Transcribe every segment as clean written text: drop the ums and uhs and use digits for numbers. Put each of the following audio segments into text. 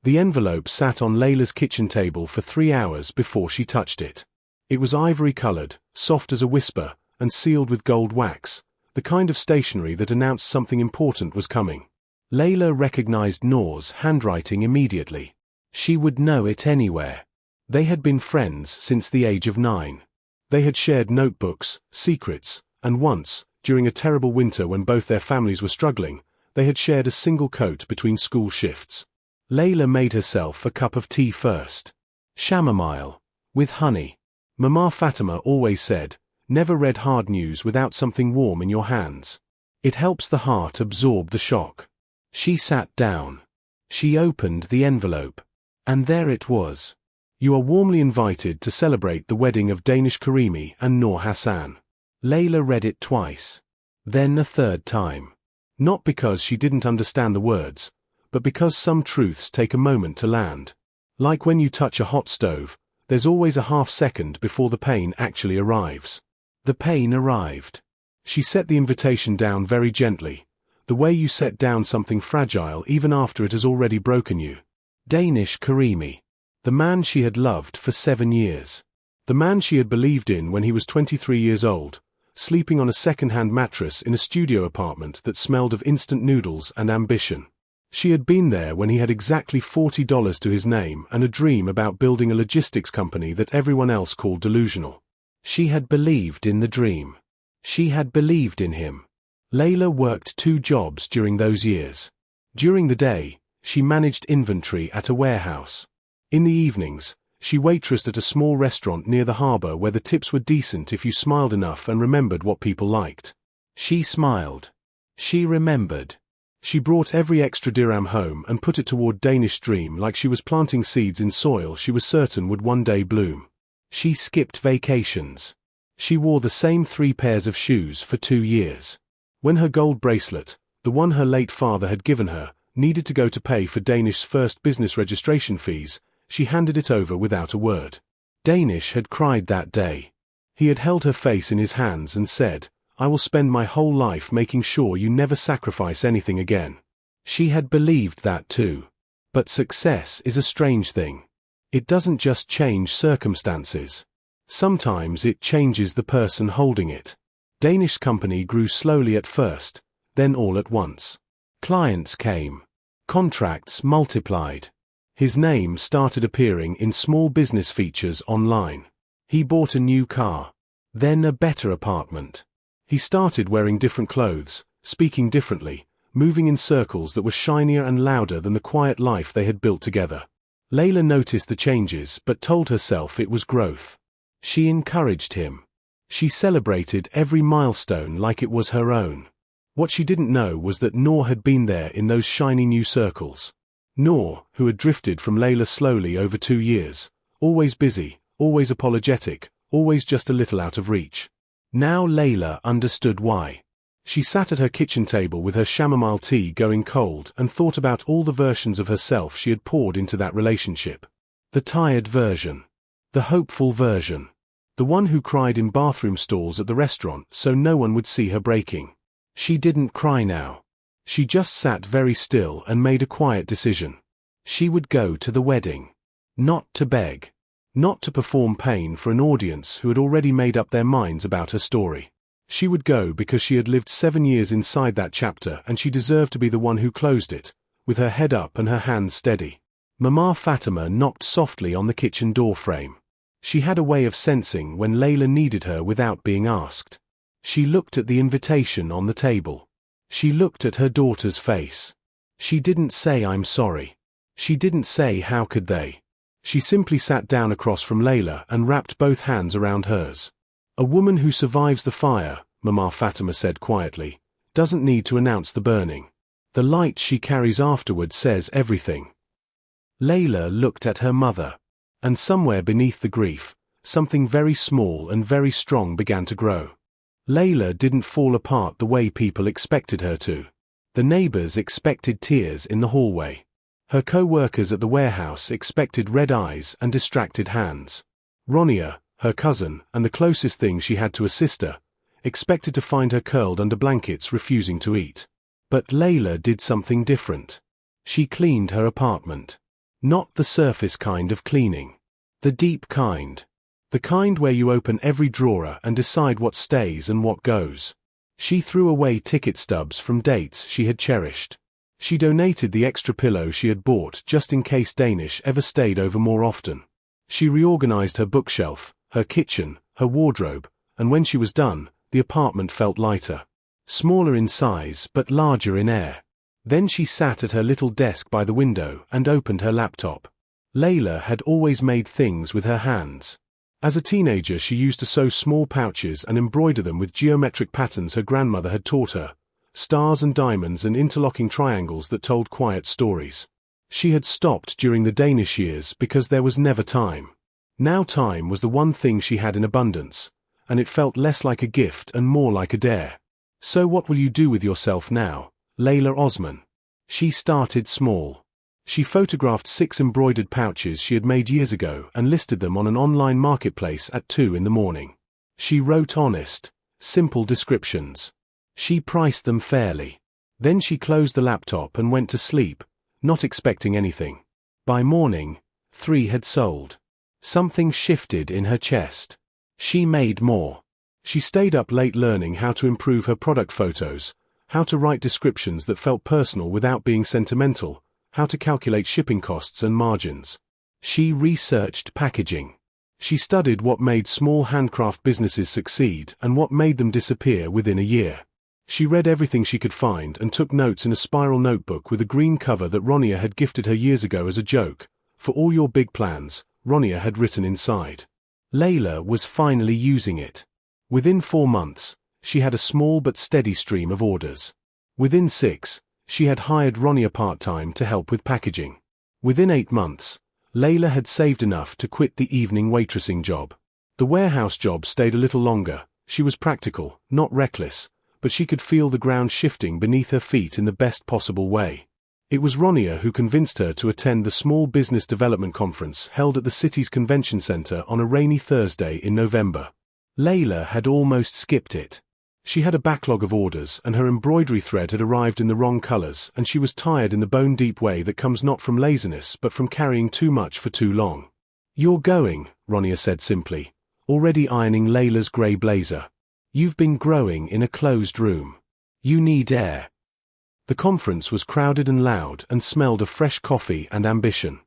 The envelope sat on Layla's kitchen table for 3 hours before she touched it. It was ivory-colored, soft as a whisper, and sealed with gold wax, the kind of stationery that announced something important was coming. Layla recognized Noor's handwriting immediately. She would know it anywhere. They had been friends since the age of 9. They had shared notebooks, secrets, and once, during a terrible winter when both their families were struggling, they had shared a single coat between school shifts. Layla made herself a cup of tea first. Chamomile, with honey. Mama Fatima always said, never read hard news without something warm in your hands. It helps the heart absorb the shock. She sat down. She opened the envelope. And there it was. You are warmly invited to celebrate the wedding of Danish Karimi and Noor Hassan. Layla read it twice. Then a third time. Not because she didn't understand the words, but because some truths take a moment to land. Like when you touch a hot stove, there's always a half second before the pain actually arrives. The pain arrived. She set the invitation down very gently, the way you set down something fragile even after it has already broken you. Danish Karimi. The man she had loved for 7 years. The man she had believed in when he was 23 years old, sleeping on a second-hand mattress in a studio apartment that smelled of instant noodles and ambition. She had been there when he had exactly $40 to his name and a dream about building a logistics company that everyone else called delusional. She had believed in the dream. She had believed in him. Layla worked 2 jobs during those years. During the day, she managed inventory at a warehouse. In the evenings, she waitressed at a small restaurant near the harbor where the tips were decent if you smiled enough and remembered what people liked. She smiled. She remembered. She brought every extra dirham home and put it toward Danish dream like she was planting seeds in soil she was certain would one day bloom. She skipped vacations. She wore the same 3 pairs of shoes for 2 years. When her gold bracelet, the one her late father had given her, needed to go to pay for Danish's first business registration fees, she handed it over without a word. Danish had cried that day. He had held her face in his hands and said, I will spend my whole life making sure you never sacrifice anything again. She had believed that too. But success is a strange thing. It doesn't just change circumstances. Sometimes it changes the person holding it. Danish's company grew slowly at first, then all at once. Clients came. Contracts multiplied. His name started appearing in small business features online. He bought a new car. Then a better apartment. He started wearing different clothes, speaking differently, moving in circles that were shinier and louder than the quiet life they had built together. Layla noticed the changes but told herself it was growth. She encouraged him. She celebrated every milestone like it was her own. What she didn't know was that Noor had been there in those shiny new circles. Noor, who had drifted from Layla slowly over 2 years, always busy, always apologetic, always just a little out of reach. Now Layla understood why. She sat at her kitchen table with her chamomile tea going cold and thought about all the versions of herself she had poured into that relationship. The tired version. The hopeful version. The one who cried in bathroom stalls at the restaurant so no one would see her breaking. She didn't cry now. She just sat very still and made a quiet decision. She would go to the wedding. Not to beg. Not to perform pain for an audience who had already made up their minds about her story. She would go because she had lived 7 years inside that chapter and she deserved to be the one who closed it, with her head up and her hands steady. Mama Fatima knocked softly on the kitchen door frame. She had a way of sensing when Layla needed her without being asked. She looked at the invitation on the table. She looked at her daughter's face. She didn't say I'm sorry. She didn't say how could they. She simply sat down across from Layla and wrapped both hands around hers. A woman who survives the fire, Mama Fatima said quietly, doesn't need to announce the burning. The light she carries afterward says everything. Layla looked at her mother. And somewhere beneath the grief, something very small and very strong began to grow. Layla didn't fall apart the way people expected her to. The neighbors expected tears in the hallway. Her co-workers at the warehouse expected red eyes and distracted hands. Ronia, her cousin, and the closest thing she had to a sister, expected to find her curled under blankets refusing to eat. But Layla did something different. She cleaned her apartment. Not the surface kind of cleaning. The deep kind. The kind where you open every drawer and decide what stays and what goes. She threw away ticket stubs from dates she had cherished. She donated the extra pillow she had bought just in case Danish ever stayed over more often. She reorganized her bookshelf, her kitchen, her wardrobe, and when she was done, the apartment felt lighter. Smaller in size but larger in air. Then she sat at her little desk by the window and opened her laptop. Layla had always made things with her hands. As a teenager she used to sew small pouches and embroider them with geometric patterns her grandmother had taught her, stars and diamonds and interlocking triangles that told quiet stories. She had stopped during the Danish years because there was never time. Now time was the one thing she had in abundance, and it felt less like a gift and more like a dare. So what will you do with yourself now, Layla Osman? She started small. She photographed 6 embroidered pouches she had made years ago and listed them on an online marketplace at 2 in the morning. She wrote honest, simple descriptions. She priced them fairly. Then she closed the laptop and went to sleep, not expecting anything. By morning, 3 had sold. Something shifted in her chest. She made more. She stayed up late learning how to improve her product photos, how to write descriptions that felt personal without being sentimental, how to calculate shipping costs and margins. She researched packaging. She studied what made small handcraft businesses succeed and what made them disappear within a year. She read everything she could find and took notes in a spiral notebook with a green cover that Ronia had gifted her years ago as a joke. For all your big plans, Ronia had written inside. Layla was finally using it. Within 4 months, she had a small but steady stream of orders. Within 6, she had hired Ronia part-time to help with packaging. Within 8 months, Layla had saved enough to quit the evening waitressing job. The warehouse job stayed a little longer. She was practical, not reckless, but she could feel the ground shifting beneath her feet in the best possible way. It was Ronia who convinced her to attend the Small Business Development Conference held at the city's convention center on a rainy Thursday in November. Layla had almost skipped it. She had a backlog of orders and her embroidery thread had arrived in the wrong colors and she was tired in the bone-deep way that comes not from laziness but from carrying too much for too long. "You're going," Ronia said simply, already ironing Layla's grey blazer. "You've been growing in a closed room. You need air." The conference was crowded and loud and smelled of fresh coffee and ambition.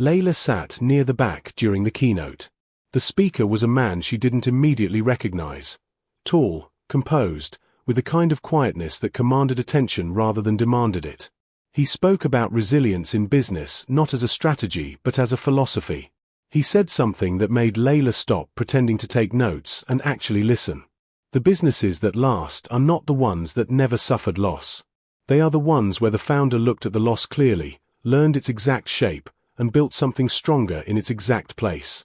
Layla sat near the back during the keynote. The speaker was a man she didn't immediately recognize. Tall, composed, with a kind of quietness that commanded attention rather than demanded it. He spoke about resilience in business not as a strategy but as a philosophy. He said something that made Layla stop pretending to take notes and actually listen. The businesses that last are not the ones that never suffered loss. They are the ones where the founder looked at the loss clearly, learned its exact shape, and built something stronger in its exact place.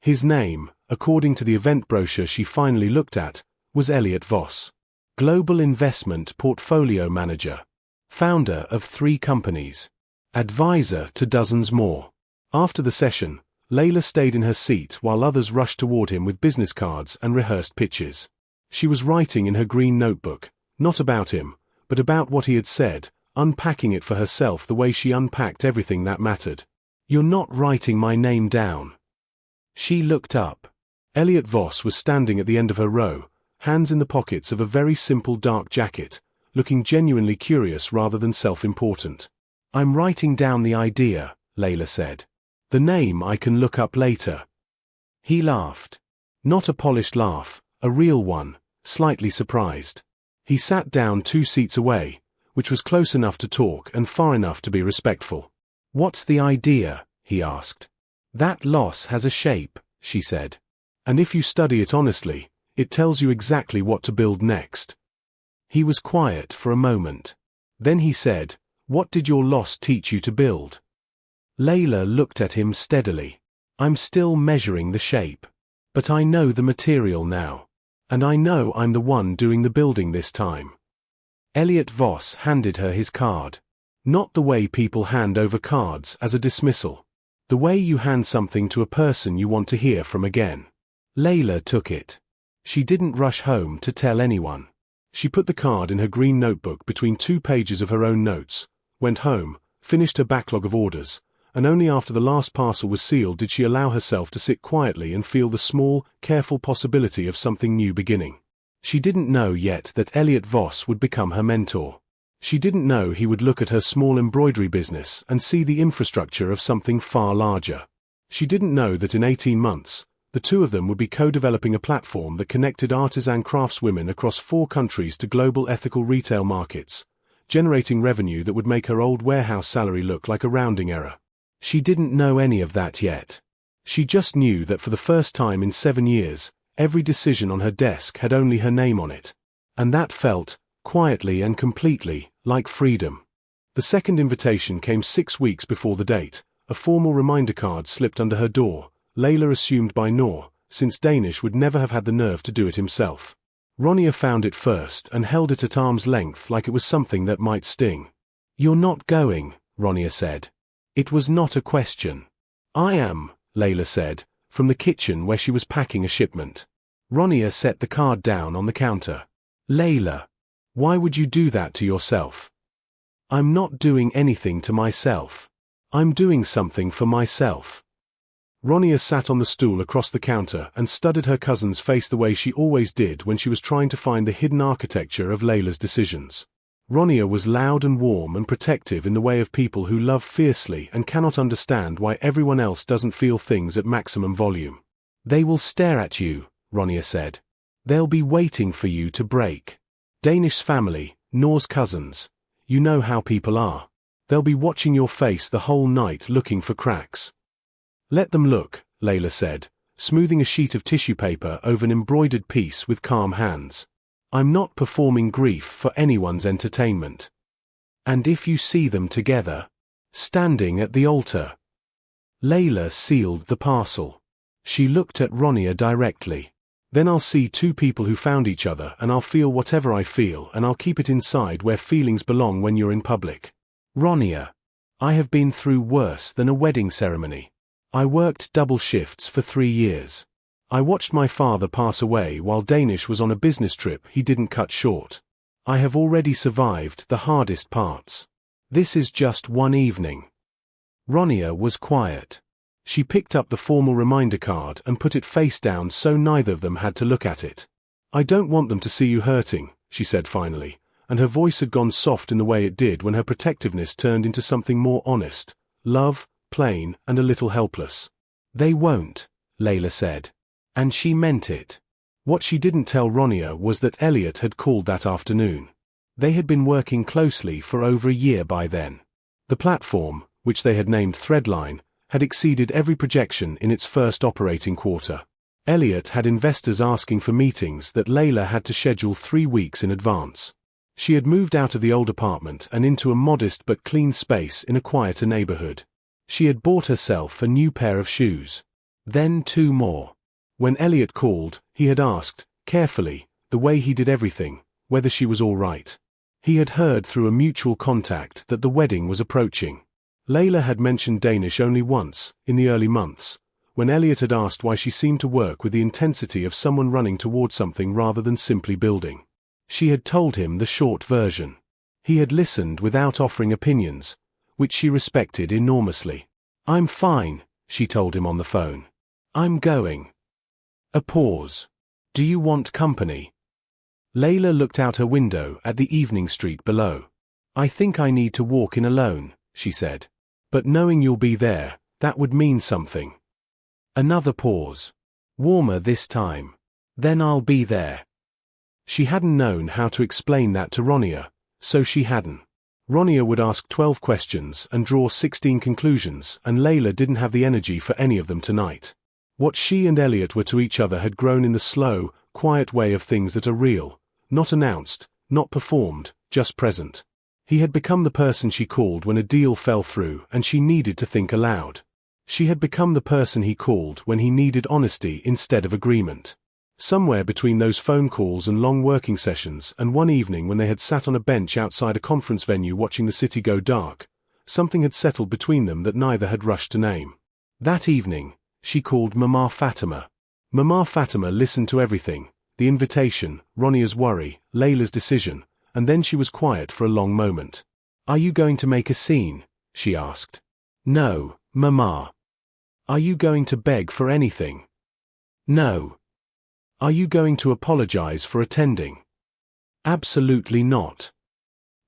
His name, according to the event brochure she finally looked at, was Elliot Voss. Global Investment Portfolio Manager. Founder of 3 companies. Advisor to dozens more. After the session, Layla stayed in her seat while others rushed toward him with business cards and rehearsed pitches. She was writing in her green notebook, not about him, but about what he had said, unpacking it for herself the way she unpacked everything that mattered. "You're not writing my name down." She looked up. Elliot Voss was standing at the end of her row, hands in the pockets of a very simple dark jacket, looking genuinely curious rather than self-important. "I'm writing down the idea," Layla said. "The name I can look up later." He laughed. Not a polished laugh, a real one, slightly surprised. He sat down 2 seats away, which was close enough to talk and far enough to be respectful. "What's the idea?" he asked. "That loss has a shape," she said. "And if you study it honestly, it tells you exactly what to build next." He was quiet for a moment. Then he said, "What did your loss teach you to build?" Layla looked at him steadily. "I'm still measuring the shape. But I know the material now. And I know I'm the one doing the building this time." Elliot Voss handed her his card. Not the way people hand over cards as a dismissal. The way you hand something to a person you want to hear from again. Layla took it. She didn't rush home to tell anyone. She put the card in her green notebook between 2 pages of her own notes, went home, finished her backlog of orders, and only after the last parcel was sealed did she allow herself to sit quietly and feel the small, careful possibility of something new beginning. She didn't know yet that Elliot Voss would become her mentor. She didn't know he would look at her small embroidery business and see the infrastructure of something far larger. She didn't know that in 18 months, the two of them would be co-developing a platform that connected artisan craftswomen across 4 countries to global ethical retail markets, generating revenue that would make her old warehouse salary look like a rounding error. She didn't know any of that yet. She just knew that for the first time in 7 years, every decision on her desk had only her name on it. And that felt, quietly and completely, like freedom. The second invitation came 6 weeks before the date. A formal reminder card slipped under her door. Layla assumed by Noor, since Danish would never have had the nerve to do it himself. Ronja found it first and held it at arm's length like it was something that might sting. "You're not going," Ronja said. It was not a question. "I am," Layla said, from the kitchen where she was packing a shipment. Ronja set the card down on the counter. "Layla, why would you do that to yourself?" "I'm not doing anything to myself. I'm doing something for myself." Ronja sat on the stool across the counter and studied her cousin's face the way she always did when she was trying to find the hidden architecture of Layla's decisions. Ronja was loud and warm and protective in the way of people who love fiercely and cannot understand why everyone else doesn't feel things at maximum volume. "They will stare at you," Ronja said. "They'll be waiting for you to break. Danish family, Noor's cousins. You know how people are. They'll be watching your face the whole night looking for cracks." "Let them look," Layla said, smoothing a sheet of tissue paper over an embroidered piece with calm hands. "I'm not performing grief for anyone's entertainment. And if you see them together, standing at the altar." Layla sealed the parcel. She looked at Ronja directly. "Then I'll see 2 people who found each other and I'll feel whatever I feel and I'll keep it inside where feelings belong when you're in public. Ronja, I have been through worse than a wedding ceremony. I worked double shifts for 3 years. I watched my father pass away while Danish was on a business trip he didn't cut short. I have already survived the hardest parts. This is just one evening." Ronja was quiet. She picked up the formal reminder card and put it face down so neither of them had to look at it. "I don't want them to see you hurting," she said finally, and her voice had gone soft in the way it did when her protectiveness turned into something more honest, love, plain, and a little helpless. "They won't," Layla said. And she meant it. What she didn't tell Ronja was that Elliot had called that afternoon. They had been working closely for over a year by then. The platform, which they had named Threadline, had exceeded every projection in its first operating quarter. Elliot had investors asking for meetings that Layla had to schedule 3 weeks in advance. She had moved out of the old apartment and into a modest but clean space in a quieter neighborhood. She had bought herself a new pair of shoes. Then 2 more. When Elliot called, he had asked, carefully, the way he did everything, whether she was all right. He had heard through a mutual contact that the wedding was approaching. Layla had mentioned Danish only once, in the early months, when Elliot had asked why she seemed to work with the intensity of someone running toward something rather than simply building. She had told him the short version. He had listened without offering opinions, which she respected enormously. "I'm fine," she told him on the phone. "I'm going." A pause. "Do you want company?" Layla looked out her window at the evening street below. "I think I need to walk in alone," she said. "But knowing you'll be there, that would mean something." Another pause. "Warmer this time. Then I'll be there." She hadn't known how to explain that to Ronja, so she hadn't. Ronja would ask 12 questions and draw 16 conclusions, and Layla didn't have the energy for any of them tonight. What she and Elliot were to each other had grown in the slow, quiet way of things that are real, not announced, not performed, just present. He had become the person she called when a deal fell through and she needed to think aloud. She had become the person he called when he needed honesty instead of agreement. Somewhere between those phone calls and long working sessions and one evening when they had sat on a bench outside a conference venue watching the city go dark, something had settled between them that neither had rushed to name. That evening, she called Mama Fatima. Mama Fatima listened to everything, the invitation, Ronja's worry, Layla's decision, and then she was quiet for a long moment. "Are you going to make a scene?" she asked. "No," Mama. Are you going to beg for anything? No. Are you going to apologize for attending? Absolutely not.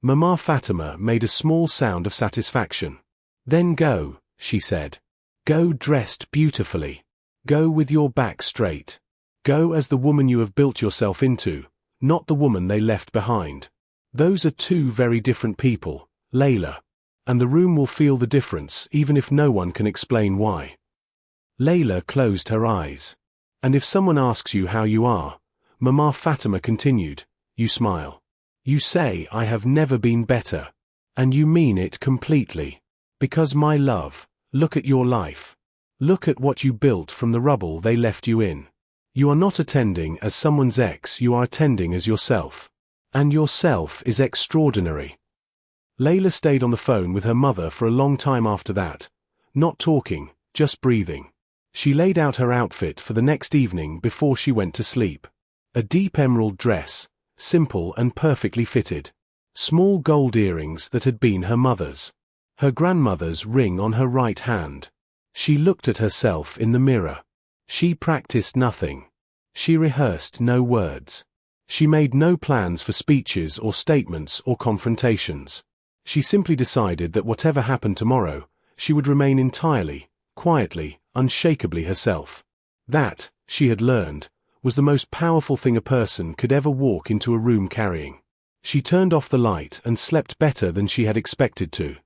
Mama Fatima made a small sound of satisfaction. Then go, she said. Go dressed beautifully. Go with your back straight. Go as the woman you have built yourself into, not the woman they left behind. Those are two very different people, Layla. And the room will feel the difference even if no one can explain why. Layla closed her eyes. And if someone asks you how you are, Mama Fatima continued, you smile. You say I have never been better. And you mean it completely. Because my love, look at your life. Look at what you built from the rubble they left you in. You are not attending as someone's ex, you are attending as yourself. And yourself is extraordinary. Layla stayed on the phone with her mother for a long time after that, not talking, just breathing. She laid out her outfit for the next evening before she went to sleep. A deep emerald dress, simple and perfectly fitted. Small gold earrings that had been her mother's. Her grandmother's ring on her right hand. She looked at herself in the mirror. She practiced nothing. She rehearsed no words. She made no plans for speeches or statements or confrontations. She simply decided that whatever happened tomorrow, she would remain entirely, quietly, unshakably herself. That, she had learned, was the most powerful thing a person could ever walk into a room carrying. She turned off the light and slept better than she had expected to.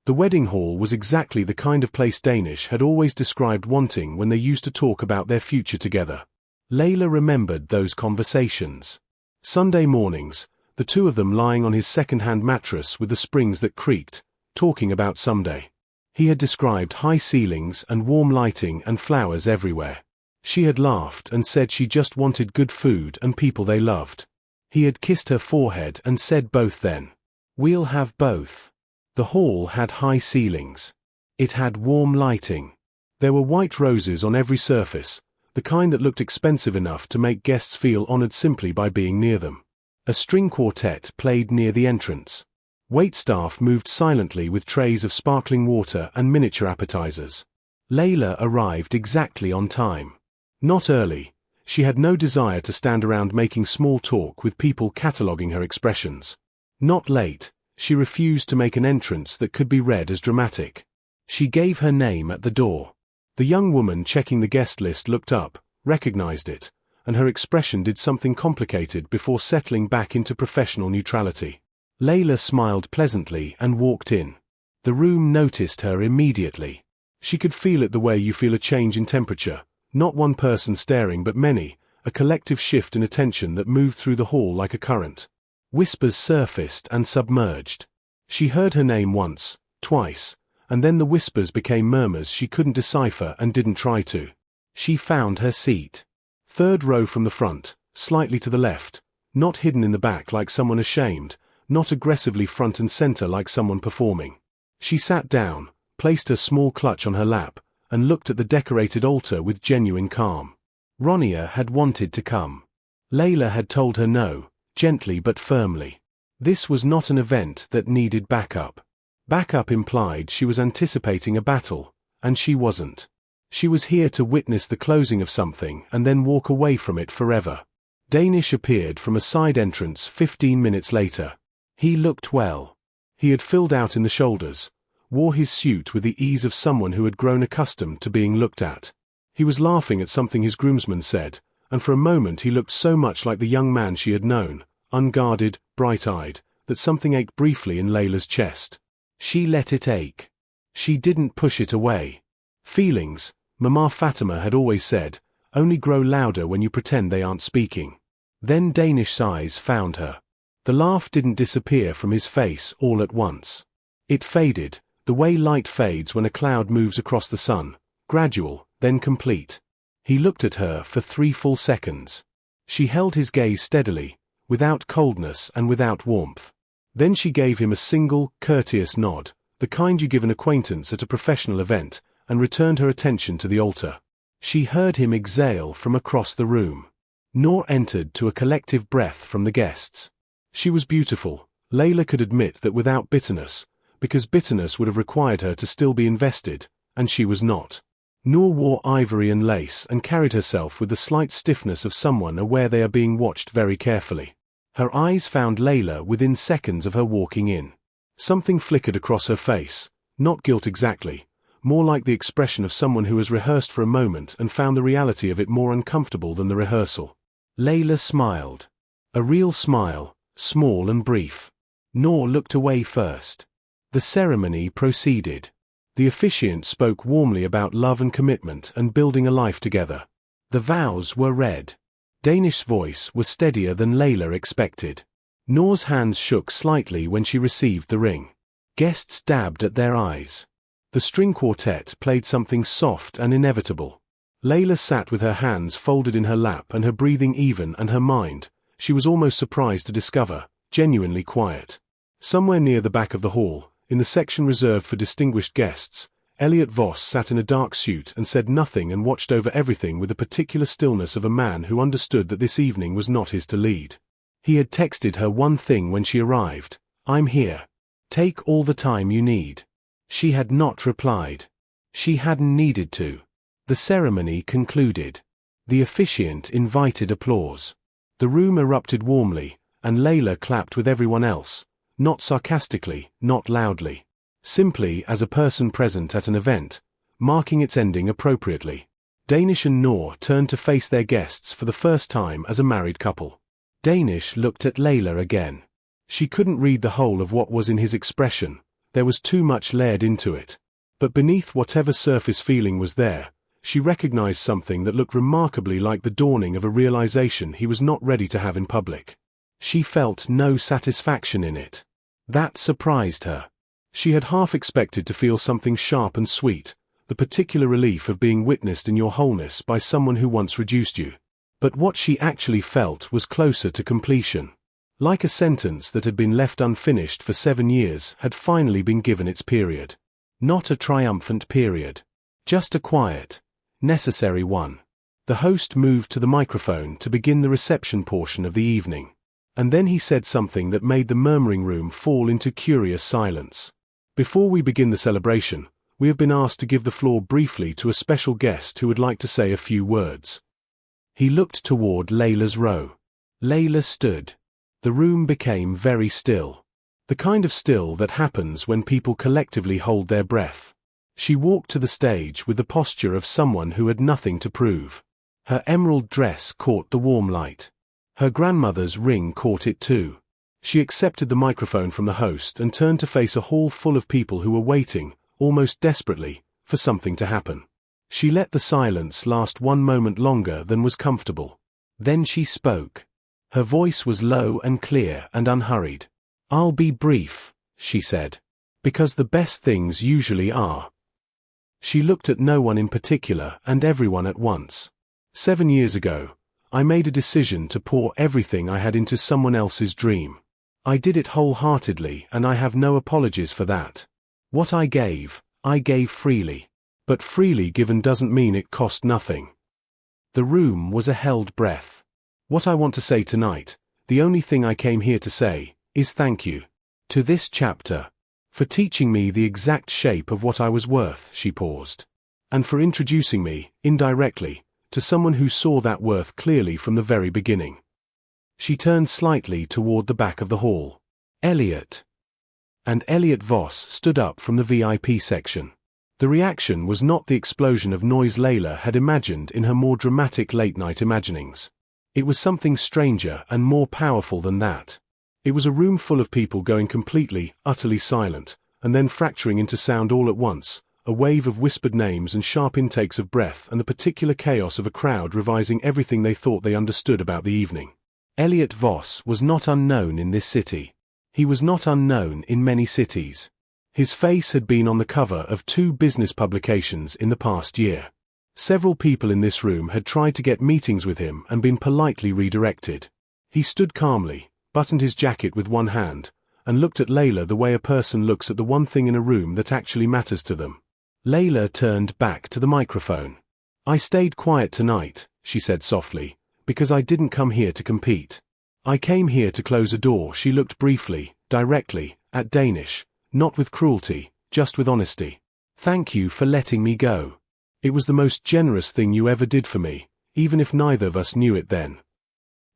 The wedding hall was exactly the kind of place Danish had always described wanting when they used to talk about their future together. Layla remembered those conversations. Sunday mornings, the two of them lying on his second-hand mattress with the springs that creaked, talking about someday. He had described high ceilings and warm lighting and flowers everywhere. She had laughed and said she just wanted good food and people they loved. He had kissed her forehead and said both then. We'll have both. The hall had high ceilings. It had warm lighting. There were white roses on every surface, the kind that looked expensive enough to make guests feel honored simply by being near them. A string quartet played near the entrance. Waitstaff moved silently with trays of sparkling water and miniature appetizers. Layla arrived exactly on time. Not early. She had no desire to stand around making small talk with people cataloging her expressions. Not late. She refused to make an entrance that could be read as dramatic. She gave her name at the door. The young woman checking the guest list looked up, recognized it, and her expression did something complicated before settling back into professional neutrality. Layla smiled pleasantly and walked in. The room noticed her immediately. She could feel it the way you feel a change in temperature, not one person staring but many, a collective shift in attention that moved through the hall like a current. Whispers surfaced and submerged. She heard her name once, twice, and then the whispers became murmurs she couldn't decipher and didn't try to. She found her seat. Third row from the front, slightly to the left, not hidden in the back like someone ashamed, not aggressively front and center like someone performing. She sat down, placed her small clutch on her lap, and looked at the decorated altar with genuine calm. Ronia had wanted to come. Layla had told her no, gently but firmly. This was not an event that needed backup. Backup implied she was anticipating a battle, and she wasn't. She was here to witness the closing of something and then walk away from it forever. Danish appeared from a side entrance 15 minutes later. He looked well. He had filled out in the shoulders, wore his suit with the ease of someone who had grown accustomed to being looked at. He was laughing at something his groomsman said, and for a moment he looked so much like the young man she had known, unguarded, bright-eyed, that something ached briefly in Layla's chest. She let it ache. She didn't push it away. Feelings, Mama Fatima had always said, only grow louder when you pretend they aren't speaking. Then Danish eyes found her. The laugh didn't disappear from his face all at once. It faded, the way light fades when a cloud moves across the sun, gradual, then complete. He looked at her for 3 full seconds. She held his gaze steadily, without coldness and without warmth. Then she gave him a single, courteous nod, the kind you give an acquaintance at a professional event, and returned her attention to the altar. She heard him exhale from across the room. Nor entered to a collective breath from the guests. She was beautiful, Layla could admit that without bitterness, because bitterness would have required her to still be invested, and she was not. Noor wore ivory and lace and carried herself with the slight stiffness of someone aware they are being watched very carefully. Her eyes found Layla within seconds of her walking in. Something flickered across her face, not guilt exactly, more like the expression of someone who has rehearsed for a moment and found the reality of it more uncomfortable than the rehearsal. Layla smiled. A real smile, small and brief. Noor looked away first. The ceremony proceeded. The officiant spoke warmly about love and commitment and building a life together. The vows were read. Danish's voice was steadier than Layla expected. Noor's hands shook slightly when she received the ring. Guests dabbed at their eyes. The string quartet played something soft and inevitable. Layla sat with her hands folded in her lap and her breathing even, and her mind, she was almost surprised to discover, genuinely quiet. Somewhere near the back of the hall, in the section reserved for distinguished guests, Elliot Voss sat in a dark suit and said nothing and watched over everything with the particular stillness of a man who understood that this evening was not his to lead. He had texted her one thing when she arrived: "I'm here. Take all the time you need." She had not replied. She hadn't needed to. The ceremony concluded. The officiant invited applause. The room erupted warmly, and Layla clapped with everyone else, not sarcastically, not loudly. Simply as a person present at an event, marking its ending appropriately. Danish and Noor turned to face their guests for the first time as a married couple. Danish looked at Layla again. She couldn't read the whole of what was in his expression, there was too much layered into it. But beneath whatever surface feeling was there, she recognized something that looked remarkably like the dawning of a realization he was not ready to have in public. She felt no satisfaction in it. That surprised her. She had half expected to feel something sharp and sweet, the particular relief of being witnessed in your wholeness by someone who once reduced you. But what she actually felt was closer to completion. Like a sentence that had been left unfinished for 7 years had finally been given its period. Not a triumphant period. Just a quiet, necessary one. The host moved to the microphone to begin the reception portion of the evening. And then he said something that made the murmuring room fall into curious silence. "Before we begin the celebration, we have been asked to give the floor briefly to a special guest who would like to say a few words." He looked toward Layla's row. Layla stood. The room became very still. The kind of still that happens when people collectively hold their breath. She walked to the stage with the posture of someone who had nothing to prove. Her emerald dress caught the warm light. Her grandmother's ring caught it too. She accepted the microphone from the host and turned to face a hall full of people who were waiting, almost desperately, for something to happen. She let the silence last one moment longer than was comfortable. Then she spoke. Her voice was low and clear and unhurried. "I'll be brief," she said. "Because the best things usually are." She looked at no one in particular and everyone at once. 7 years ago, I made a decision to pour everything I had into someone else's dream. I did it wholeheartedly and I have no apologies for that. What I gave freely. But freely given doesn't mean it cost nothing. The room was a held breath. What I want to say tonight, the only thing I came here to say, is thank you. To this chapter. For teaching me the exact shape of what I was worth, she paused. And for introducing me, indirectly, to someone who saw that worth clearly from the very beginning. She turned slightly toward the back of the hall. "Elliot." And Elliot Voss stood up from the VIP section. The reaction was not the explosion of noise Layla had imagined in her more dramatic late-night imaginings. It was something stranger and more powerful than that. It was a room full of people going completely, utterly silent, and then fracturing into sound all at once, a wave of whispered names and sharp intakes of breath and the particular chaos of a crowd revising everything they thought they understood about the evening. Elliot Voss was not unknown in this city. He was not unknown in many cities. His face had been on the cover of 2 business publications in the past year. Several people in this room had tried to get meetings with him and been politely redirected. He stood calmly, buttoned his jacket with one hand, and looked at Layla the way a person looks at the one thing in a room that actually matters to them. Layla turned back to the microphone. "I stayed quiet tonight," she said softly, "because I didn't come here to compete. I came here to close a door." She looked briefly, directly, at Danish, not with cruelty, just with honesty. Thank you for letting me go. It was the most generous thing you ever did for me, even if neither of us knew it then.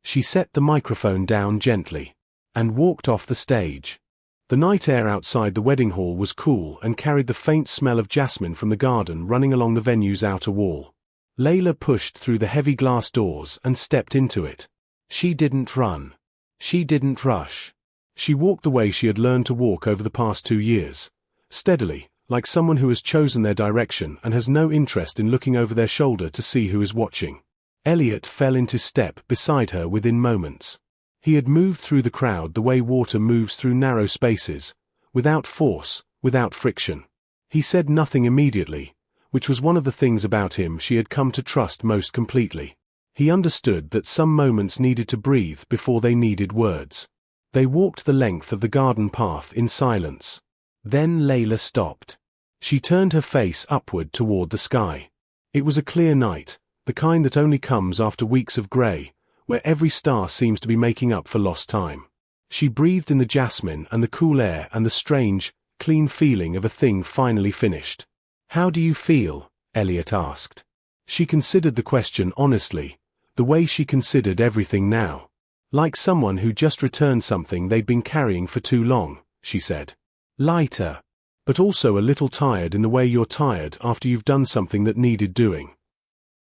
She set the microphone down gently and walked off the stage. The night air outside the wedding hall was cool and carried the faint smell of jasmine from the garden running along the venue's outer wall. Layla pushed through the heavy glass doors and stepped into it. She didn't run. She didn't rush. She walked the way she had learned to walk over the past 2 years, steadily, like someone who has chosen their direction and has no interest in looking over their shoulder to see who is watching. Elliot fell into step beside her within moments. He had moved through the crowd the way water moves through narrow spaces, without force, without friction. He said nothing immediately, which was one of the things about him she had come to trust most completely. He understood that some moments needed to breathe before they needed words. They walked the length of the garden path in silence. Then Layla stopped. She turned her face upward toward the sky. It was a clear night, the kind that only comes after weeks of grey, where every star seems to be making up for lost time. She breathed in the jasmine and the cool air and the strange, clean feeling of a thing finally finished. How do you feel? Elliot asked. She considered the question honestly, the way she considered everything now. Like someone who just returned something they'd been carrying for too long, she said. Lighter. But also a little tired in the way you're tired after you've done something that needed doing.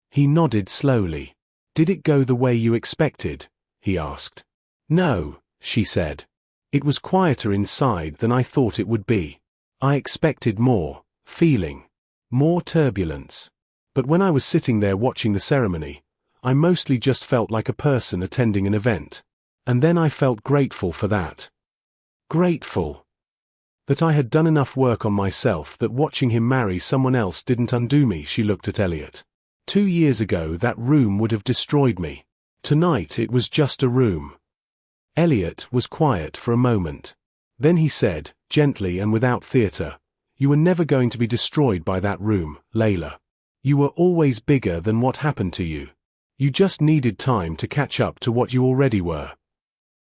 He nodded slowly. Did it go the way you expected? He asked. No, she said. It was quieter inside than I thought it would be. I expected more feeling, more turbulence. But when I was sitting there watching the ceremony, I mostly just felt like a person attending an event. And then I felt grateful for that. Grateful. That I had done enough work on myself that watching him marry someone else didn't undo me. She looked at Elliot. 2 years ago that room would have destroyed me. Tonight it was just a room. Elliot was quiet for a moment. Then he said, gently and without theatre, you were never going to be destroyed by that room, Layla. You were always bigger than what happened to you. You just needed time to catch up to what you already were.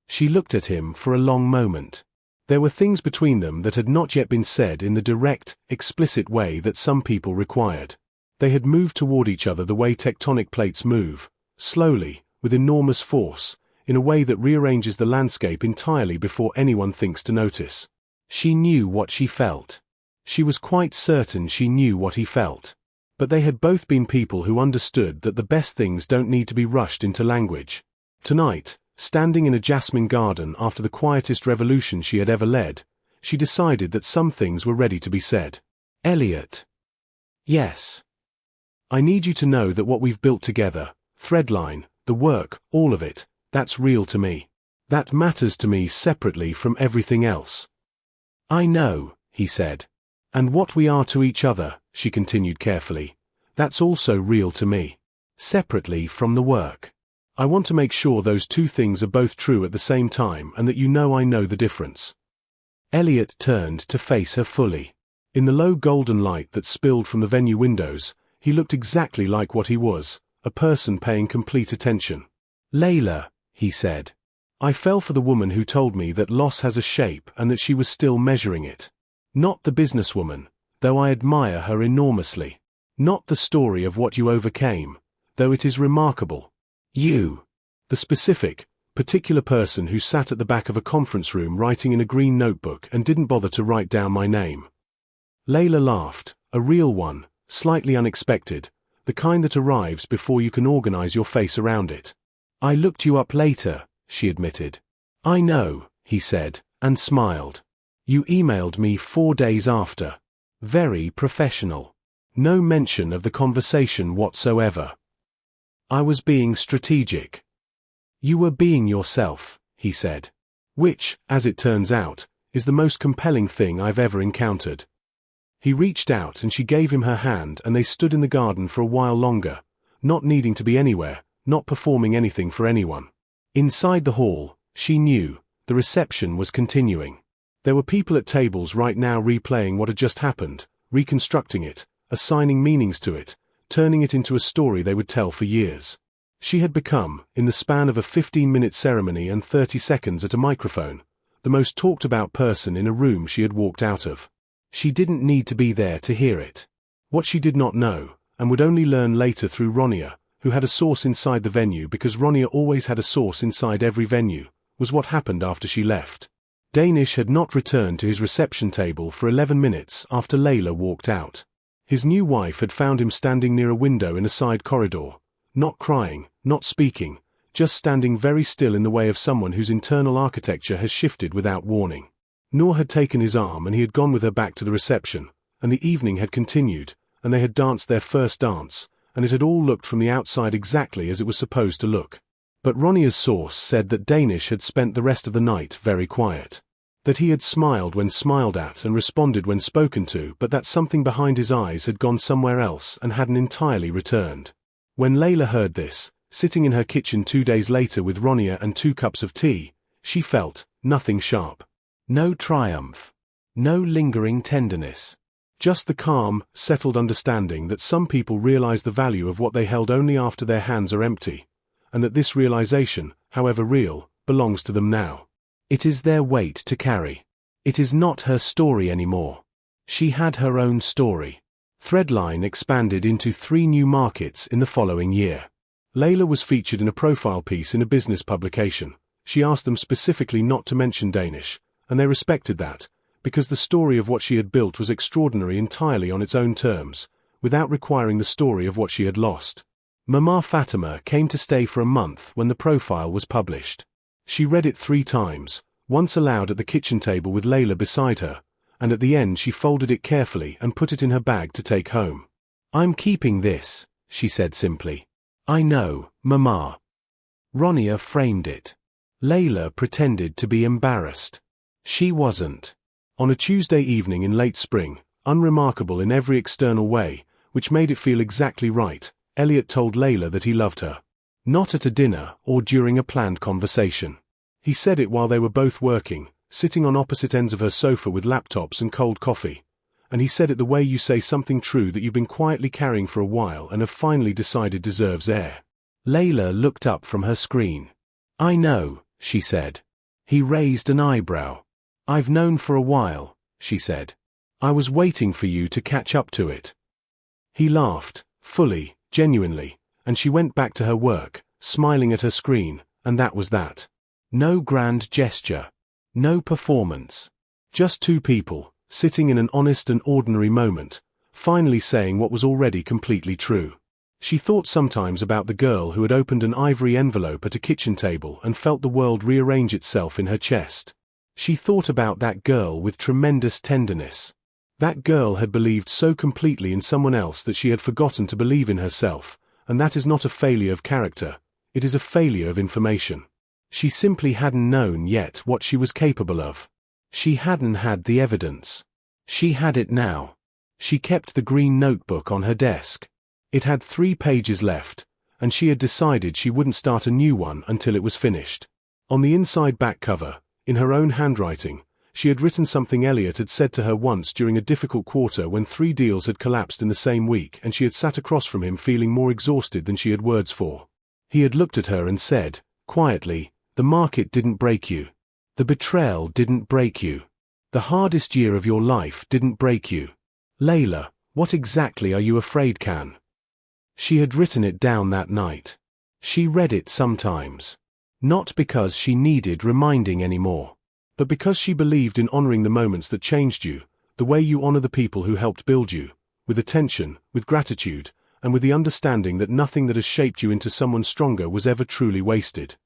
She looked at him for a long moment. There were things between them that had not yet been said in the direct, explicit way that some people required. They had moved toward each other the way tectonic plates move, slowly, with enormous force, in a way that rearranges the landscape entirely before anyone thinks to notice. She knew what she felt. She was quite certain she knew what he felt. But they had both been people who understood that the best things don't need to be rushed into language. Tonight, standing in a jasmine garden after the quietest revolution she had ever led, she decided that some things were ready to be said. Elliot. Yes. I need you to know that what we've built together, Threadline, the work, all of it, that's real to me. That matters to me separately from everything else. I know, he said. And what we are to each other, she continued carefully, that's also real to me. Separately from the work. I want to make sure those two things are both true at the same time and that you know I know the difference. Elliot turned to face her fully. In the low golden light that spilled from the venue windows, he looked exactly like what he was, a person paying complete attention. Layla, he said. I fell for the woman who told me that loss has a shape and that she was still measuring it. Not the businesswoman, though I admire her enormously. Not the story of what you overcame, though it is remarkable. You. The specific, particular person who sat at the back of a conference room writing in a green notebook and didn't bother to write down my name. Layla laughed, a real one, slightly unexpected, the kind that arrives before you can organize your face around it. I looked you up later, she admitted. I know, he said, and smiled. You emailed me 4 days after. Very professional. No mention of the conversation whatsoever. I was being strategic. You were being yourself, he said. Which, as it turns out, is the most compelling thing I've ever encountered. He reached out and she gave him her hand and they stood in the garden for a while longer, not needing to be anywhere, not performing anything for anyone. Inside the hall, she knew, the reception was continuing. There were people at tables right now replaying what had just happened, reconstructing it, assigning meanings to it, turning it into a story they would tell for years. She had become, in the span of a 15-minute ceremony and 30 seconds at a microphone, the most talked-about person in a room she had walked out of. She didn't need to be there to hear it. What she did not know, and would only learn later through Ronia, who had a source inside the venue because Ronia always had a source inside every venue, was what happened after she left. Danish had not returned to his reception table for 11 minutes after Layla walked out. His new wife had found him standing near a window in a side corridor, not crying, not speaking, just standing very still in the way of someone whose internal architecture has shifted without warning. Noor had taken his arm and he had gone with her back to the reception, and the evening had continued, and they had danced their first dance, and it had all looked from the outside exactly as it was supposed to look. But Ronia's source said that Danish had spent the rest of the night very quiet. That he had smiled when smiled at and responded when spoken to, but that something behind his eyes had gone somewhere else and hadn't entirely returned. When Layla heard this, sitting in her kitchen 2 days later with Ronia and 2 cups of tea, she felt nothing sharp. No triumph. No lingering tenderness. Just the calm, settled understanding that some people realize the value of what they held only after their hands are empty, and that this realization, however real, belongs to them now. It is their weight to carry. It is not her story anymore. She had her own story. Threadline expanded into 3 new markets in the following year. Layla was featured in a profile piece in a business publication. She asked them specifically not to mention Danish, and they respected that, because the story of what she had built was extraordinary entirely on its own terms, without requiring the story of what she had lost. Mama Fatima came to stay for a month when the profile was published. She read it 3 times, once aloud at the kitchen table with Layla beside her, and at the end she folded it carefully and put it in her bag to take home. "I'm keeping this," she said simply. "I know, Mama." Ronia framed it. Layla pretended to be embarrassed. She wasn't. On a Tuesday evening in late spring, unremarkable in every external way, which made it feel exactly right, Elliot told Layla that he loved her. Not at a dinner or during a planned conversation. He said it while they were both working, sitting on opposite ends of her sofa with laptops and cold coffee. And he said it the way you say something true that you've been quietly carrying for a while and have finally decided deserves air. Layla looked up from her screen. "I know," she said. He raised an eyebrow. "I've known for a while," she said. "I was waiting for you to catch up to it." He laughed, fully, genuinely, and she went back to her work, smiling at her screen, and that was that. No grand gesture. No performance. Just 2 people, sitting in an honest and ordinary moment, finally saying what was already completely true. She thought sometimes about the girl who had opened an ivory envelope at a kitchen table and felt the world rearrange itself in her chest. She thought about that girl with tremendous tenderness. That girl had believed so completely in someone else that she had forgotten to believe in herself, and that is not a failure of character, it is a failure of information. She simply hadn't known yet what she was capable of. She hadn't had the evidence. She had it now. She kept the green notebook on her desk. It had 3 pages left, and she had decided she wouldn't start a new one until it was finished. On the inside back cover, in her own handwriting, she had written something Elliot had said to her once during a difficult quarter when 3 deals had collapsed in the same week and she had sat across from him feeling more exhausted than she had words for. He had looked at her and said, quietly, "The market didn't break you. The betrayal didn't break you. The hardest year of your life didn't break you. Layla, what exactly are you afraid can?" She had written it down that night. She read it sometimes. Not because she needed reminding anymore, but because she believed in honoring the moments that changed you, the way you honor the people who helped build you, with attention, with gratitude, and with the understanding that nothing that has shaped you into someone stronger was ever truly wasted.